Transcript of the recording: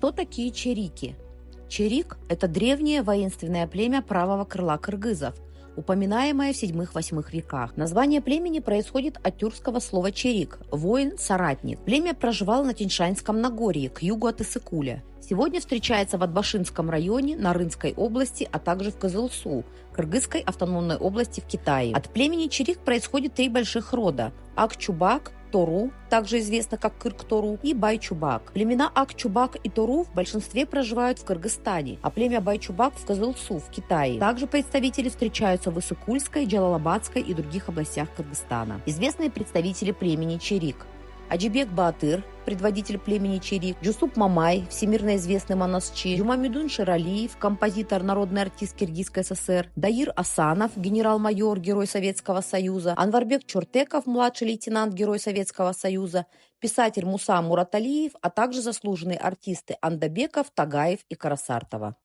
Кто такие черики? Черик – это древнее воинственное племя правого крыла кыргызов, упоминаемое в VII-VIII веках. Название племени происходит от тюркского слова «черик» – воин, соратник. Племя проживало на Тяньшанском Нагорье, к югу от Иссыкуля. Сегодня встречается в Атбашинском районе, Нарынской области, а также в Кызылсу, Кыргызской автономной области в Китае. От племени черик происходит 3 больших рода – Акчубак, Тору, также известно как Кырк-Тору, и Байчубак. Племена Акчубак и Тору в большинстве проживают в Кыргызстане, а племя Байчубак в Кызылсу, в Китае. Также представители встречаются в Иссыкульской, Джалалабадской и других областях Кыргызстана. Известные представители племени черик: Аджибек Баатыр, предводитель племени черик, Джусуп Мамай, всемирно известный монасчи, Жумамедун Шералиев, композитор, народный артист Киргизской ССР, Даир Асанов, генерал-майор, Герой Советского Союза, Анварбек Чуртеков, младший лейтенант, Герой Советского Союза, писатель Муса Мураталиев, а также заслуженные артисты Андабеков, Тагаев и Карасартова.